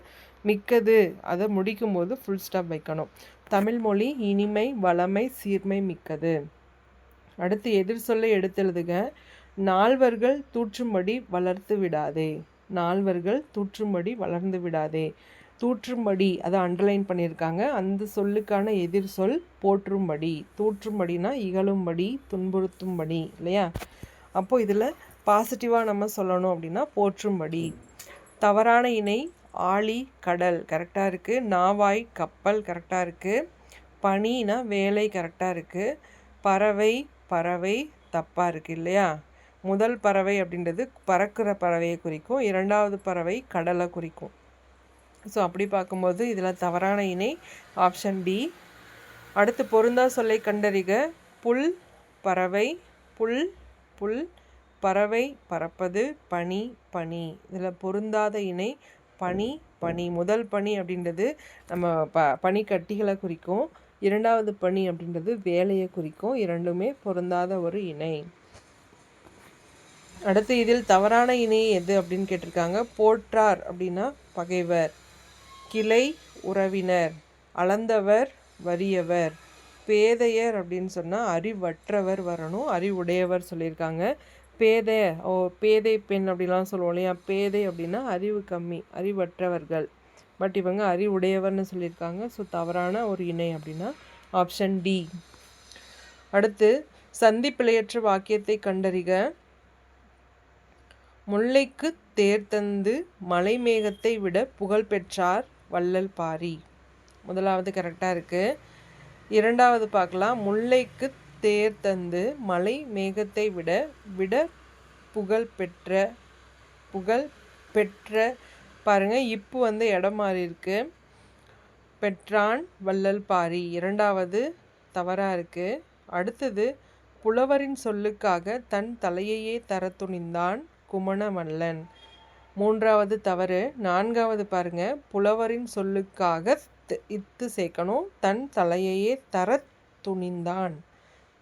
மிக்கது அதை முடிக்கும்போது ஃபுல் ஸ்டாப் வைக்கணும். தமிழ் மொழி இனிமை, வளமை, சீர்மை மிக்கது. அடுத்து எதிர் சொல்லை எடுத்தெழுதுக. நால்வர்கள் தூற்றும்படி வளர்த்து விடாதே. நால்வர்கள் தூற்றும்படி வளர்ந்து விடாதே. தூற்றும்படி அதை அண்டர்லைன் பண்ணியிருக்காங்க. அந்த சொல்லுக்கான எதிர் சொல் போற்றும்படி. தூற்றும்படினா இகழும்படி, துன்புறுத்தும்படி இல்லையா? அப்போது இதில் பாசிட்டிவாக நம்ம சொல்லணும் அப்படின்னா போற்றும்படி. தவறான இணை ஆழி, கடல் கரெக்டாக இருக்குது. நாவாய், கப்பல் கரெக்டாக இருக்குது. பனினா வேலை கரெக்டாக இருக்குது. பறவை, பறவை தப்பாக இருக்குது இல்லையா? முதல் பறவை அப்படின்றது பறக்கிற பறவையை குறிக்கும். இரண்டாவது பறவை கடலை குறிக்கும். ஸோ அப்படி பார்க்கும்போது இதில் தவறான இணை ஆப்ஷன் டி. அடுத்து பொருந்தா சொல்லை கண்டறிக. புல், பறவை, புல், புல், பறவை, பறப்பது, பனி, பனி. இதில் பொருந்தாத இணை பனி, பனி. முதல் பனி அப்படின்றது நம்ம பனிக்கட்டிகளை குறிக்கும். இரண்டாவது பனி அப்படின்றது வேலையை குறிக்கும். இரண்டுமே பொருந்தாத ஒரு இணை. அடுத்து இதில் தவறான இணை எது அப்படின்னு கேட்டிருக்காங்க. போற்றார் அப்படின்னா பகைவர், கிளை உறவினர், அளந்தவர் வறியவர், பேதையர் அப்படின்னு சொன்னால் அறிவற்றவர் வரணும், அறிவுடையவர் சொல்லியிருக்காங்க. பேதை பெண் அப்படிலாம் சொல்லுவோம் இல்லையா? பேதை அப்படின்னா அறிவு கம்மி, அறிவற்றவர்கள். பட் இவங்க அறிவுடையவர்னு சொல்லியிருக்காங்க. ஸோ தவறான ஒரு இணை அப்படின்னா ஆப்ஷன் டி. அடுத்து சந்திப்பிழையற்ற வாக்கியத்தை கண்டறிக. முல்லைக்கு தேர்தந்து மலை மேகத்தை விட புகழ் பெற்றார் வள்ளல் பாரி. முதலாவது கரெக்டாக இருக்குது. இரண்டாவது பார்க்கலாம். முல்லைக்கு தேர்தந்து மலை மேகத்தை விட புகழ் பெற்ற பாருங்கள். இப்போ இடம் மாறி இருக்கு. பெற்றான் வள்ளல் பாரி இரண்டாவது தவறாக இருக்குது. அடுத்தது புலவரின் சொல்லுக்காக தன் தலையையே தர துணிந்தான் குமணவல்லன். மூன்றாவது தவறு. நான்காவது பாருங்க. புலவரின் சொல்லுக்காக இத்து சேர்க்கணும். தன் தலையையே தர துணிந்தான்.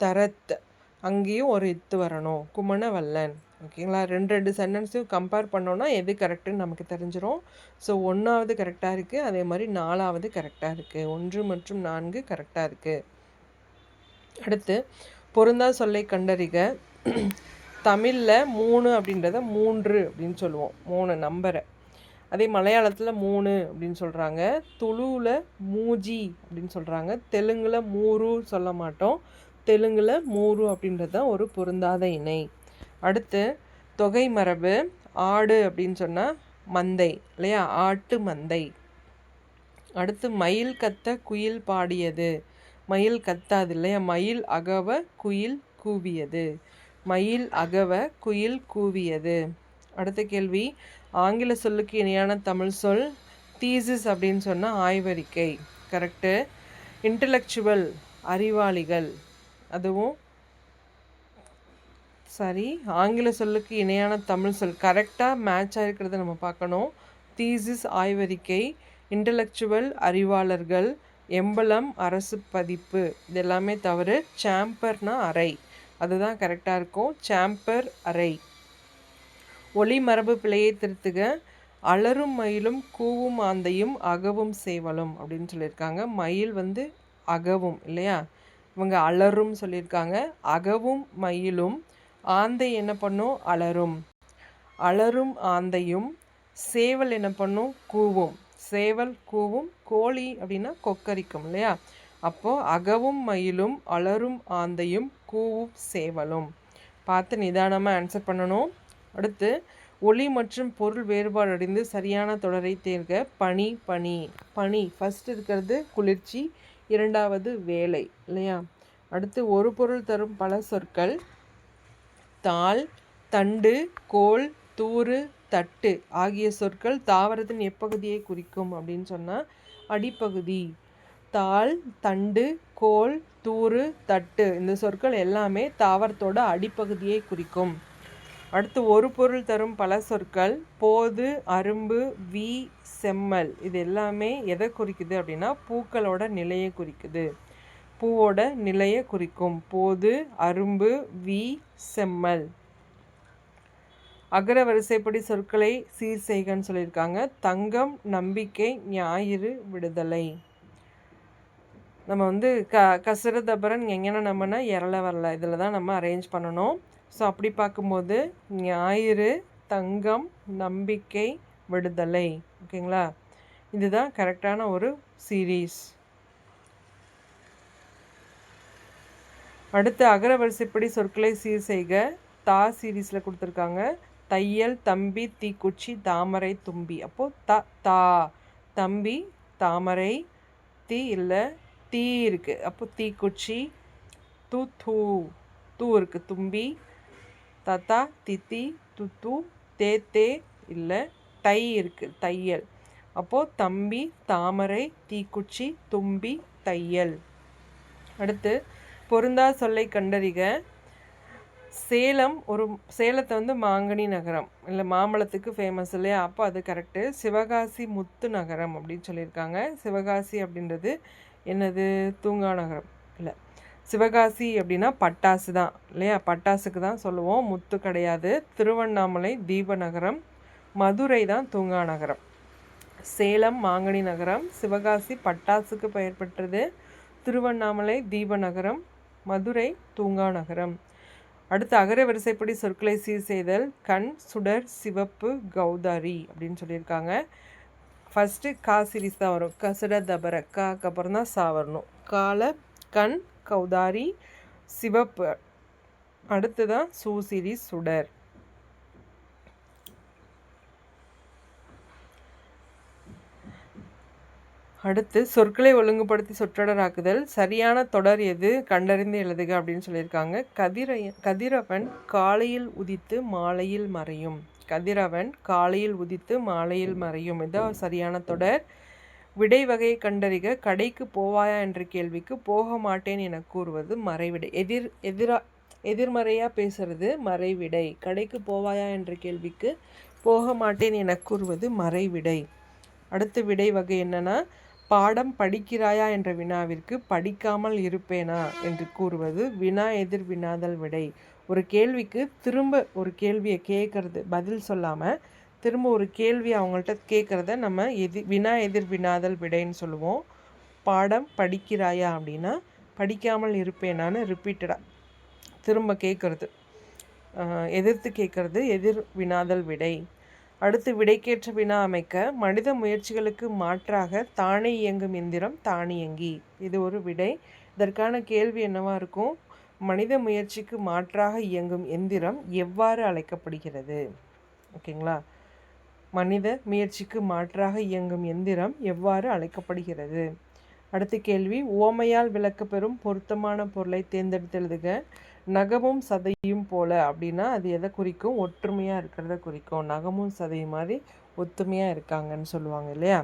தரத் அங்கேயும் ஒரு இத்து வரணும். குமணவல்லன். ஓகேங்களா? ரெண்டு சென்டென்ஸையும் கம்பேர் பண்ணோன்னா எது கரெக்டுன்னு நமக்கு தெரிஞ்சிடும். ஸோ 1வது கரெக்டாக இருக்குது. அதே மாதிரி 4வது கரெக்டாக இருக்குது. 1 மற்றும் 4 கரெக்டாக இருக்குது. அடுத்து பொருந்தா சொல்லை கண்டறிக. தமிழில் 3 அப்படின்றத 3 அப்படின்னு சொல்லுவோம். 3 நம்பரை. அதே மலையாளத்தில் 3 அப்படின்னு சொல்கிறாங்க. துளுவில் மூஜி அப்படின்னு சொல்கிறாங்க. தெலுங்கில் மூரு சொல்ல மாட்டோம். தெலுங்கில் மூரு அப்படின்றது தான் ஒரு பொருந்தாத இணை. அடுத்து தொகை மரபு. ஆடு அப்படின்னு சொன்னால் மந்தை இல்லையா? ஆட்டு மந்தை. அடுத்து மயில் கத்த குயில் பாடியது. மயில் கத்தாது இல்லையா? மயில் அகவ குயில் கூவியது. மயில் அகவ குயில் கூவியது. அடுத்த கேள்வி. ஆங்கில சொல்லுக்கு இணையான தமிழ் சொல் தீசிஸ் அப்படின்னு சொன்னால் ஆய்வறிக்கை. கரெக்டு. இன்டலெக்சுவல் அறிவாளிகள், அதுவும் சரி. ஆங்கில சொல்லுக்கு இணையான தமிழ் சொல் கரெக்டாக மேட்ச் ஆகிருக்கிறத நம்ம பார்க்கணும். தீசிஸ் ஆய்வறிக்கை, இன்டலெக்சுவல் அறிவாளர்கள், எம்பலம் அரசு பதிப்பு. இது எல்லாமே தவறு. சாம்பர்னா அறை, அதுதான் கரெக்டாக இருக்கும். சாம்பர் அறை. ஒளி மரபு பிழையை திருத்துக. அலரும் மயிலும் கூவும் ஆந்தையும் அகவும் சேவலும் அப்படின்னு சொல்லியிருக்காங்க. மயில் அகவும் இல்லையா? இவங்க அலரும் சொல்லியிருக்காங்க. அகவும் மயிலும், ஆந்தை என்ன பண்ணும்? அலரும். அலரும் ஆந்தையும், சேவல் என்ன பண்ணும்? கூவும். சேவல் கூவும். கோழி அப்படின்னா கொக்கரிக்கும் இல்லையா? அப்போது அகவும் மயிலும், அலரும் ஆந்தையும், கூவும் சேவலும். பார்த்து நிதானமாக ஆன்சர் பண்ணணும். அடுத்து ஒளி மற்றும் பொருள் வேறுபாடு அடைந்து சரியான தொடரை தேர்க. பனி, பனி. பனி ஃபஸ்ட் இருக்கிறது குளிர்ச்சி, இரண்டாவது வேலை இல்லையா? அடுத்து ஒரு பொருள் தரும் பல சொற்கள். தாள், தண்டு, கோல், தூறு, தட்டு ஆகிய சொற்கள் தாவரத்தின் எப்பகுதியை குறிக்கும் அப்படின்னு சொன்னால் அடிப்பகுதி. தாள், தண்டு, கோல், தூறு, தட்டு இந்த சொற்கள் எல்லாமே தாவரத்தோட அடிப்பகுதியை குறிக்கும். அடுத்து ஒரு பொருள் தரும் பல சொற்கள் போது, அரும்பு, வி, செம்மல். இது எல்லாமே எதை குறிக்குது அப்படின்னா பூக்களோட நிலையை குறிக்குது. பூவோட நிலையை குறிக்கும். போது, அரும்பு, வி, செம்மல். அகர வரிசைப்படி சொற்களை சீர் செய்கன்னு சொல்லியிருக்காங்க. தங்கம், நம்பிக்கை, ஞாயிறு, விடுதலை. நம்ம வந்து கசர தபரன் எங்கன்னா நம்மனா எரல வரல இதில் தான் நம்ம அரேஞ்ச் பண்ணணும். ஸோ அப்படி பார்க்கும்போது ஞாயிறு, தங்கம், நம்பிக்கை, விடுதலை. ஓகேங்களா? இதுதான் கரெக்டான ஒரு சீரீஸ். அடுத்து அகர வரிசைப்படி சொற்களை சீர் செய்க. தா சீரீஸில் கொடுத்துருக்காங்க. தையல், தம்பி, தீக்குச்சி, தாமரை, தும்பி. அப்போது தா தம்பி, தாமரை, தீ இல்லை தீ இருக்குது. அப்போ தீக்குச்சி, தூ தூ இருக்குது, தும்பி, தத்தா, தித்தி, துத்து, தே இல்லை தை இருக்குது, தையல். அப்போது தம்பி, தாமரை, தீக்குச்சி, தும்பி, தையல். அடுத்து பொருந்தா சொல்லை கண்டறிக. சேலத்தை வந்து மாங்கனி நகரம் இல்லை மாம்பழத்துக்கு ஃபேமஸ் இல்லையா? அப்போ அது கரெக்டு. சிவகாசி முத்து நகரம் அப்படின்னு சொல்லியிருக்காங்க. சிவகாசி அப்படின்றது என்னது? தூங்கா நகரம் இல்லை. சிவகாசி அப்படின்னா பட்டாசு தான் இல்லையா? பட்டாசுக்கு தான் சொல்லுவோம், முத்து கிடையாது. திருவண்ணாமலை தீப நகரம், மதுரை தான் தூங்கா நகரம். சேலம் மாங்கனி நகரம், சிவகாசி பட்டாசுக்கு பெயர் பெற்றது, திருவண்ணாமலை தீப நகரம், மதுரை தூங்கா நகரம். அடுத்து அகர வரிசைப்படி சொற்களை சீர் செய்தல். கண், சுடர், சிவப்பு, கௌதாரி அப்படின்னு சொல்லியிருக்காங்க. ஃபஸ்ட்டு கா சீரீஸ் தான் வரும். கசட தபர காக்கு அப்புறம் தான் சா வரணும். கால, கண், கௌதாரி, சிவப்பு. அடுத்து தான் சூ சீரீஸ் சுடர். அடுத்து சொற்களை ஒழுங்குபடுத்தி சொற்றொடராக்குதல். சரியான தொடர் எது? கண்டறிந்து எழுதுக அப்படின்னு சொல்லியிருக்காங்க. கதிரவன் காலையில் உதித்து மாலையில் மறையும். கதிரவன் காலையில் உதித்து மாலையில் மறையும். இதுதான் சரியான தொடர். விடை வகையை கண்டறிக. கடைக்கு போவாயா என்ற கேள்விக்கு போக மாட்டேன் என கூறுவது மறைவிடை. எதிர்மறையாக பேசுறது மறைவிடை. கடைக்கு போவாயா என்ற கேள்விக்கு போக மாட்டேன் என கூறுவது மறைவிடை. அடுத்த விடை வகை என்னன்னா பாடம் படிக்கிறாயா என்ற வினாவிற்கு படிக்காமல் இருப்பேனா என்று கூறுவது வினா எதிர் வினாதல் விடை. ஒரு கேள்விக்கு திரும்ப ஒரு கேள்வியை கேட்கறது, பதில் சொல்லாமல் திரும்ப ஒரு கேள்வி அவங்கள்ட்ட கேட்குறத நம்ம வினா எதிர் வினாதல் விடைன்னு சொல்லுவோம். பாடம் படிக்கிறாயா அப்படின்னா படிக்காமல் இருப்பேனான்னு ரிப்பீட்டடாக திரும்ப கேட்குறது, எதிர்த்து கேட்குறது எதிர் வினாதல் விடை. அடுத்து விடைக்கேற்ற வினா அமைக்க. மனித முயற்சிகளுக்கு மாற்றாக தானே இயங்கும் எந்திரம் தானியங்கி. இது ஒரு விடை. இதற்கான கேள்வி என்னவாக இருக்கும்? மனித முயற்சிக்கு மாற்றாக இயங்கும் எந்திரம் எவ்வாறு அழைக்கப்படுகிறது? ஓகேங்களா? மனித முயற்சிக்கு மாற்றாக இயங்கும் எந்திரம் எவ்வாறு அழைக்கப்படுகிறது? அடுத்த கேள்வி உவமையால் விளக்கப்பெறும் பொருத்தமான பொருளை தேர்ந்தெடுத்து எழுதுக. நகமும் சதையும் போல அப்படின்னா அது எதை குறிக்கும்? ஒற்றுமையாக இருக்கிறத குறிக்கும். நகமும் சதையும் மாதிரி ஒத்துமையாக இருக்காங்கன்னு சொல்லுவாங்க இல்லையா?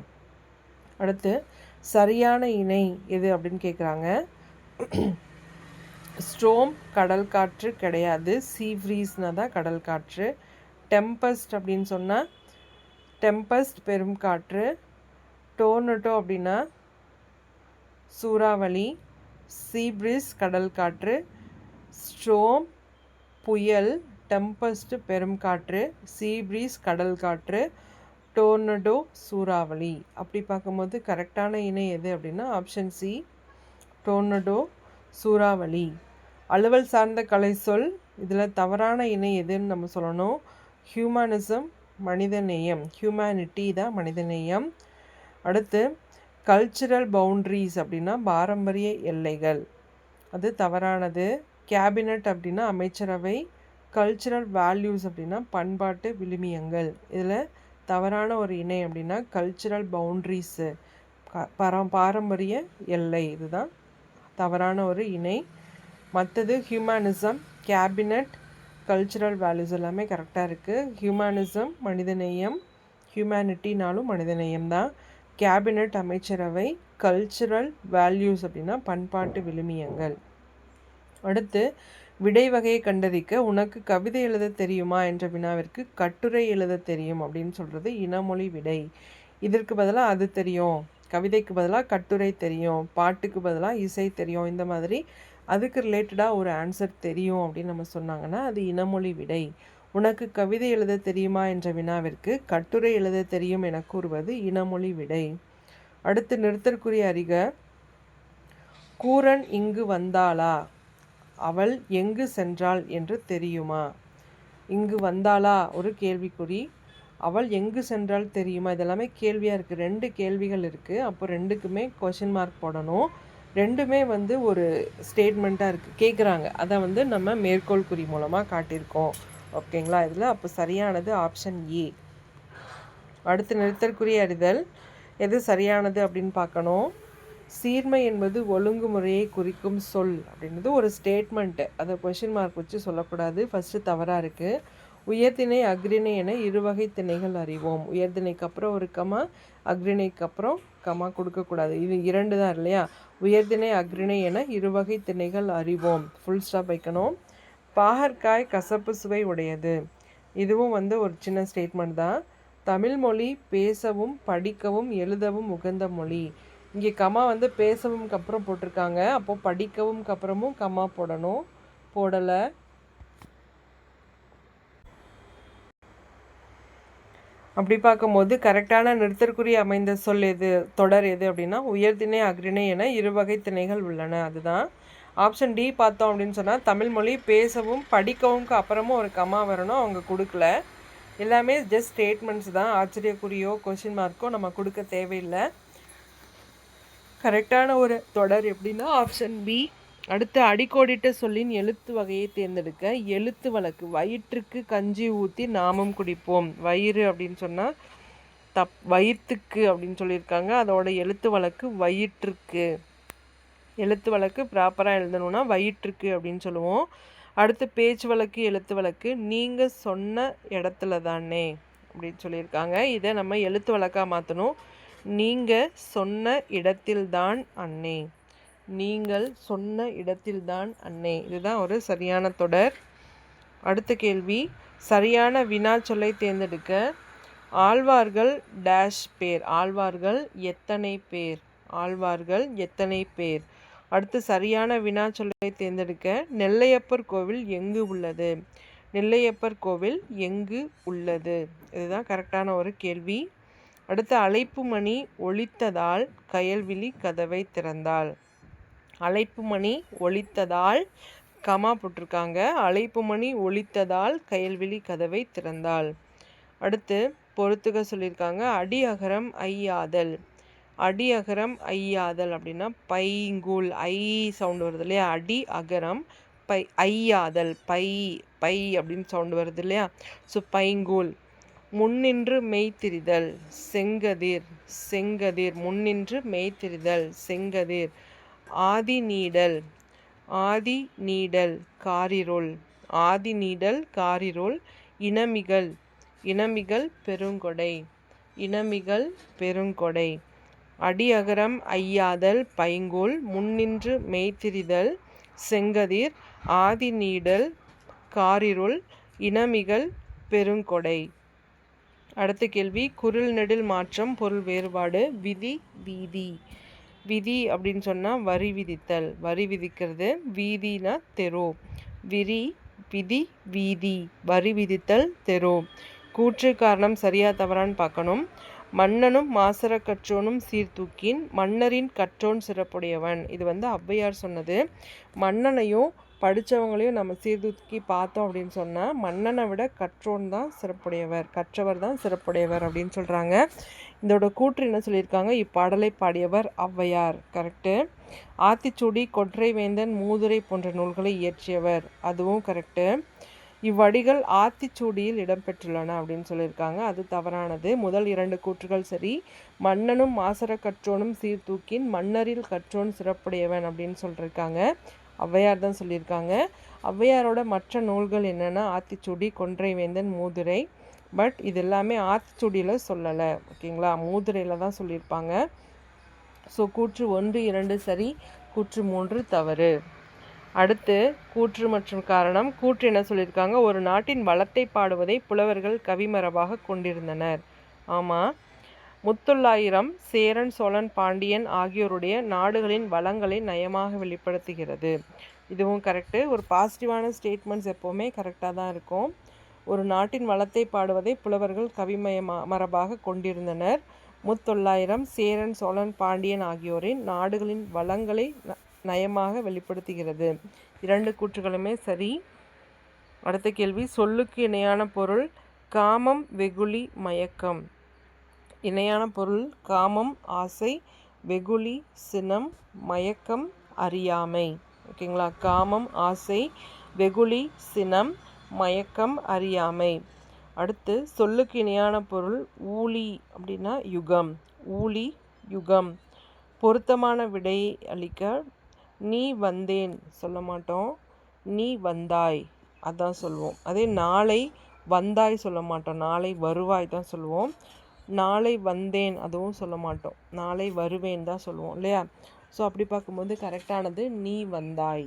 அடுத்து சரியான இணை எது அப்படின்னு கேட்குறாங்க. ஸ்ட்ரோம் கடல் காற்று கிடையாது. சீவ்ரீஸ்னா தான் கடல் காற்று. டெம்பஸ்ட் அப்படின்னு சொன்னால் டெம்பஸ்ட் பெரும் காற்று. டோர்னடோ அப்படின்னா சூறாவளி. சீப்ரிஸ் கடல் காற்று. ஸ்ட்ரோம் புயல். டெம்பஸ்ட் பெரும் காற்று. சீப்ரீஸ் கடல் காற்று. டோர்னடோ சூறாவளி. அப்படி பார்க்கும்போது கரெக்டான இணை எது அப்படின்னா ஆப்ஷன் சி டோர்னடோ சூறாவளி. அலுவல் சார்ந்த கலை சொல். இதில் தவறான இணை எதுன்னு நம்ம சொல்லணும். ஹியூமனிசம் மனிதநேயம். ஹியூமனிட்டி தான் மனிதநேயம். அடுத்து கல்ச்சுரல் பவுண்ட்ரிஸ் அப்படின்னா பாரம்பரிய எல்லைகள், அது தவறானது. கேபினட் அப்படின்னா அமைச்சரவை. கல்ச்சுரல் வேல்யூஸ் அப்படின்னா பண்பாட்டு விழுமியங்கள். இதில் தவறான ஒரு இணை அப்படின்னா கல்ச்சுரல் பவுண்ட்ரிஸு பாரம்பரிய எல்லை. இதுதான் தவறான ஒரு இணை. மற்றது ஹியூமனிசம், கேபினட், கல்ச்சுரல் வேல்யூஸ் எல்லாமே கரெக்டாக இருக்குது. ஹியூமனிசம் மனிதநேயம், ஹியூமனிட்டினாலும் மனிதநேயம் தான். கேபினட் அமைச்சரவை, கல்ச்சுரல் வேல்யூஸ் அப்படின்னா பண்பாட்டு விழுமியங்கள். அடுத்து விடை வகையை கண்டறிக்க உனக்கு கவிதை எழுத தெரியுமா என்ற வினாவிற்கு கட்டுரை எழுத தெரியும் அப்படின்னு சொல்கிறது இனமொழி விடை. இதற்கு பதிலாக அது தெரியும், கவிதைக்கு பதிலாக கட்டுரை தெரியும், பாட்டுக்கு பதிலாக இசை தெரியும், இந்த மாதிரி அதுக்கு ரிலேட்டடாக ஒரு ஆன்சர் தெரியும் அப்படின்னு நம்ம சொன்னாங்கன்னா அது இனமொழி விடை. உனக்கு கவிதை எழுத தெரியுமா என்ற வினாவிற்கு கட்டுரை எழுத தெரியும் என கூறுவது இனமொழி விடை. அடுத்து நிறுத்தற்குரிய அறிக. கூரன் இங்கு வந்தாளா, அவள் எங்கு சென்றாள் என்று தெரியுமா. இங்கு வந்தாளா ஒரு கேள்விக்குறி, அவள் எங்கு சென்றால் தெரியுமா. இதெல்லாமே கேள்வியாக இருக்குது. 2 கேள்விகள் இருக்குது. அப்போ 2க்குமே கொஷின் மார்க் போடணும். 2மே ஒரு ஸ்டேட்மெண்ட்டாக இருக்குது, கேட்குறாங்க. அதை நம்ம மேற்கோள் குறி மூலமாக காட்டியிருக்கோம். ஓகேங்களா. இதில் அப்போ சரியானது ஆப்ஷன் ஏ. அடுத்து நிறுத்தற்குரிய அறிதல். எது சரியானது அப்படின்னு பார்க்கணும். சீர்மை என்பது ஒழுங்குமுறையை குறிக்கும் சொல் அப்படின்றது ஒரு ஸ்டேட்மெண்ட்டு. அதை கொஷின் மார்க் வச்சு சொல்லக்கூடாது. ஃபஸ்ட்டு தவறாக இருக்குது. உயர்திணை அக்ரிணை என இருவகை திணைகள் அறிவோம். உயர்திணைக்கு அப்புறம் ஒரு கமா, அக்ரிணைக்கு அப்புறம் கமா கொடுக்கக்கூடாது. இது 2 தான் இல்லையா. உயர்திணை அக்ரிணை என இருவகை திணைகள் அறிவோம், ஃபுல் ஸ்டாப் வைக்கணும். பாகற்காய் கசப்பு சுவை உடையது. இதுவும் ஒரு சின்ன ஸ்டேட்மெண்ட் தான். தமிழ் மொழி பேசவும் படிக்கவும் எழுதவும் உகந்த மொழி. இங்கே கமா பேசவும்க்கு அப்புறம் போட்டிருக்காங்க. அப்போது படிக்கவும்க்கு அப்புறமும் கமா போடணும், போடலை. அப்படி பார்க்கும்போது கரெக்டான நிறுத்தற்குறி அமைந்த சொல் எது, தொடர் எது அப்படின்னா உயர்திணை அக்ரிணை என இருவகை திணைகள் உள்ளன. அதுதான் ஆப்ஷன் டி. பார்த்தோம் அப்படின்னு சொன்னால் தமிழ் மொழி பேசவும் படிக்கவும்க்கு அப்புறமும் ஒரு கமா வரணும், அவங்க கொடுக்கல. எல்லாமே ஜஸ்ட் ஸ்டேட்மெண்ட்ஸ் தான். ஆச்சரியக்குறியோ கொஷின் மார்க்கோ நம்ம கொடுக்க தேவையில்லை. கரெக்டான ஒரு தொடர் எப்படின்னா ஆப்ஷன் பி. அடுத்து அடிக்கோடிட்ட சொல்லின் எழுத்து வகையை தேர்ந்தெடுக்க. எழுத்து வழக்கு. வயிற்றுக்கு கஞ்சி ஊற்றி நாமும் குடிப்போம். வயிறு அப்படின்னு சொன்னால் வயிற்றுக்கு அப்படின்னு சொல்லியிருக்காங்க. அதோட எழுத்து வழக்கு வயிற்றுக்கு. எழுத்து வழக்கு ப்ராப்பராக எழுதணும்னா வயிற்றுக்கு அப்படின்னு சொல்லுவோம். அடுத்து பேச்சு வழக்கு எழுத்து வழக்கு. நீங்கள் சொன்ன இடத்துல தானே அப்படின்னு சொல்லியிருக்காங்க. இதை நம்ம எழுத்து வழக்காக மாற்றணும். நீங்கள் சொன்ன இடத்தில்தான் அண்ணே. நீங்கள் சொன்ன இடத்தில்தான் அண்ணே. இதுதான் ஒரு சரியான தொடர். அடுத்த கேள்வி. சரியான வினா சொல்லை தேர்ந்தெடுக்க. ஆழ்வார்கள் டேஷ் பேர். ஆழ்வார்கள் எத்தனை பேர். ஆழ்வார்கள் எத்தனை பேர். அடுத்து சரியான வினா சொல்லை தேர்ந்தெடுக்க. நெல்லையப்பர் கோவில் எங்கு உள்ளது. நெல்லையப்பர் கோவில் எங்கு உள்ளது. இதுதான் கரெக்டான ஒரு கேள்வி. அடுத்து அழைப்பு மணி ஒலித்ததால் கயல்விழி கதவை திறந்தாள். அழைப்பு மணி ஒலித்ததால் கமா போட்டிருக்காங்க. அழைப்பு மணி ஒலித்ததால் கயல்விழி கதவை திறந்தாள். அடுத்து பொறுத்துக்க சொல்லியிருக்காங்க. அடி அகரம் ஐயாதல். அடி அகரம் ஐயாதல் அப்படின்னா பைங்கூல். ஐ சவுண்டு வருது இல்லையா. அடி அகரம் பை ஐயாதல் பை பை அப்படின்னு சவுண்டு வருது இல்லையா. ஸோ பைங்கூல். முன்னின்று மெய்த்திரிதல் செங்கதிர். செங்கதிர். முன்னின்று மெய்த்திரிதல் செங்கதிர். ஆதி நீடல். ஆதி நீடல் காரிருள். ஆதி நீடல் காரிருள். இனமிகள். இனமிகள் பெருங்கொடை. இனமிகள் பெருங்கொடை. அடி அகரம் ஐயாதல் பைங்கூல். முன்னின்று மெய்த்திரிதல் செங்கதிர். ஆதி நீடல் காரிருள். இனமிகள் பெருங்கொடை. அடுத்த கேள்வி. குரில் நெடில் மாற்றம் பொருள் வேறுபாடு. விதி வீதி. விதி அப்படின்னு சொன்னால் வரி விதித்தல். வரி விதிக்கிறது. வீதினா தெரு. விரி விதி வீதி. வரி விதித்தல் தெரு. கூற்று காரணம் சரியா தவறான்னு பார்க்கணும். மன்னனும் மாசற கற்றோனும் சீர்தூக்கின் மன்னரின் கற்றோன் சிறப்புடையவன். இது ஔவையார் சொன்னது. மன்னனையும் படித்தவங்களையும் நம்ம சீர்தூக்கி பார்த்தோம் அப்படின்னு சொன்னால் மன்னனை விட கற்றோன் தான் சிறப்புடையவர், கற்றவர் தான் சிறப்புடையவர் அப்படின்னு சொல்கிறாங்க. இதோட கூற்று என்ன சொல்லியிருக்காங்க. இப்பாடலை பாடியவர் ஔவையார். கரெக்டு. ஆத்திச்சூடி கொற்றை வேந்தன் மூதுரை போன்ற நூல்களை இயற்றியவர். அதுவும் கரெக்டு. இவ்வடிகள் ஆத்திச்சூடியில் இடம்பெற்றுள்ளன அப்படின்னு சொல்லியிருக்காங்க. அது தவறானது. முதல் 2 கூற்றுகள் சரி. மன்னனும் மாசற கற்றோனும் சீர்தூக்கின் மன்னரில் கற்றோன் சிறப்புடையவன் அப்படின்னு சொல்லியிருக்காங்க. ஔவையார் தான் சொல்லியிருக்காங்க. ஔவையாரோட மற்ற நூல்கள் என்னென்னா ஆத்திச்சூடி, கொன்றை வேந்தன், மூதுரை. பட் இது எல்லாமே ஆத்திச்சூடியில் சொல்லலை. ஓகேங்களா. மூதுரையில் தான் சொல்லியிருப்பாங்க. ஸோ கூற்று 1, 2 சரி, கூற்று 3 தவறு. அடுத்து கூற்று மற்றும் காரணம். கூற்று என்ன சொல்லியிருக்காங்க, ஒரு நாட்டின் வளத்தை பாடுவதை புலவர்கள் கவிமரபாக கொண்டிருந்தனர். ஆமாம். முத்தொள்ளாயிரம் சேரன் சோழன் பாண்டியன் ஆகியோருடைய நாடுகளின் வளங்களை நயமாக வெளிப்படுத்துகிறது. இதுவும் கரெக்டு. ஒரு பாசிட்டிவான ஸ்டேட்மெண்ட்ஸ் எப்போவுமே கரெக்டாக தான் இருக்கும். ஒரு நாட்டின் வளத்தை பாடுவதை புலவர்கள் மரபாக கொண்டிருந்தனர். முத்தொள்ளாயிரம் சேரன் சோழன் பாண்டியன் ஆகியோரின் நாடுகளின் வளங்களை நயமாக வெளிப்படுத்துகிறது. 2 கூற்றுகளுமே சரி. அடுத்த கேள்வி, சொல்லுக்கு இணையான பொருள். காமம், வெகுளி, மயக்கம். இணையான பொருள் காமம் ஆசை, வெகுளி சினம், மயக்கம் அறியாமை. ஓகேங்களா? காமம் ஆசை, வெகுளி சினம், மயக்கம் அறியாமை. அடுத்து சொல்லுக்கு இணையான பொருள் ஊழி அப்படின்னா யுகம். ஊழி யுகம். பொருத்தமான விடை அளிக்க நீ வந்தேன் சொல்ல மாட்டோம், நீ வந்தாய் அதான் சொல்லுவோம். அதே நாளை வந்தாய் சொல்ல மாட்டோம், நாளை வருவாய் தான் சொல்லுவோம். நாளை வந்தேன் அதுவும் சொல்ல மாட்டோம், நாளை வருவேன் தான் சொல்லுவோம் இல்லையா? ஸோ அப்படி பார்க்கும்போது கரெக்டானது நீ வந்தாய்.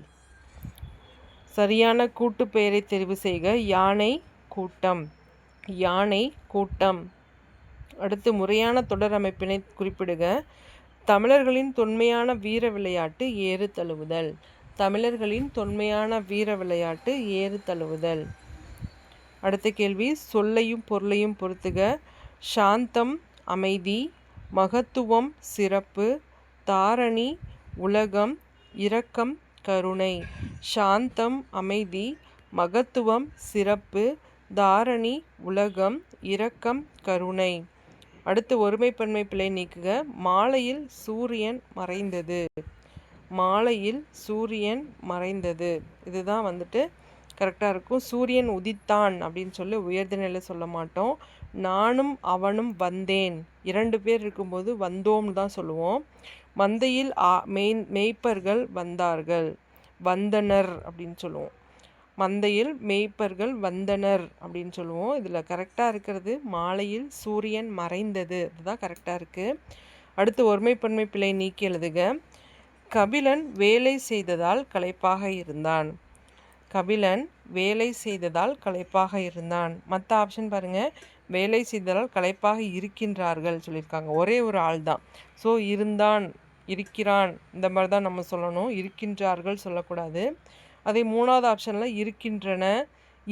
சரியான கூட்டு பெயரை தெரிவு செய்க. யானை கூட்டம். யானை கூட்டம். அடுத்து முறையான தொடர் அமைப்பினை குறிப்பிடுக. தமிழர்களின் தொன்மையான வீர விளையாட்டு ஏறு தழுவுதல். தமிழர்களின் தொன்மையான வீர விளையாட்டு ஏறு தழுவுதல். அடுத்த கேள்வி, சொல்லையும் பொருளையும் பொறுத்துக. சாந்தம் அமைதி, மகத்துவம் சிறப்பு, தாரணி உலகம், இரக்கம் கருணை. சாந்தம் அமைதி, மகத்துவம் சிறப்பு, தாரணி உலகம், இரக்கம் கருணை. அடுத்து ஒருமைப்பன்மை பிழை நீக்குக. மாலையில் சூரியன் மறைந்தது. மாலையில் சூரியன் மறைந்தது. இதுதான் வந்துட்டு கரெக்டாக இருக்கும். சூரியன் உதித்தான் அப்படின்னு சொல்லி உயர்திணையில் சொல்ல மாட்டோம். நானும் அவனும் வந்தேன், 2 பேர் இருக்கும்போது வந்தோம்னு தான் சொல்லுவோம். மந்தையில் மேய்ப்பர்கள் வந்தார்கள், வந்தனர் அப்படின்னு சொல்லுவோம். மந்தையில் மேய்ப்பர்கள் வந்தனர் அப்படின்னு சொல்லுவோம். இதில் கரெக்டாக இருக்கிறது மாலையில் சூரியன் மறைந்தது, அதுதான் கரெக்டாக இருக்குது. அடுத்து ஒருமைப்பன்மை பிழை நீக்கி எழுதுக. கபிலன் வேலை செய்ததால் களைப்பாக இருந்தான். கபிலன் வேலை செய்ததால் களைப்பாக இருந்தான். மற்ற ஆப்ஷன் பாருங்கள், வேலை செய்ததால் களைப்பாக இருக்கின்றார்கள் சொல்லியிருக்காங்க. ஒரே ஒரு ஆள் தான். ஸோ இருந்தான், இருக்கிறான் இந்த மாதிரி தான் நம்ம சொல்லணும், இருக்கின்றார்கள் சொல்லக்கூடாது. அதே 3வது ஆப்ஷனில் இருக்கின்றன,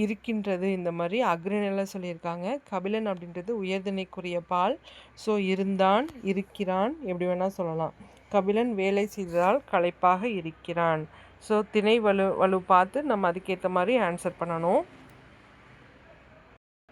இருக்கின்றது இந்த மாதிரி அக்ரிநிலை சொல்லியிருக்காங்க. கபிலன் அப்படின்றது உயர்திணைக்குரிய பால். ஸோ இருந்தான், இருக்கிறான் எப்படி வேணால் சொல்லலாம். கபிலன் வேலை செய்ததால் களைப்பாக இருக்கிறான். ஸோ திணை வலு பார்த்து நம்ம அதுக்கேற்ற மாதிரி ஆன்சர் பண்ணணும்.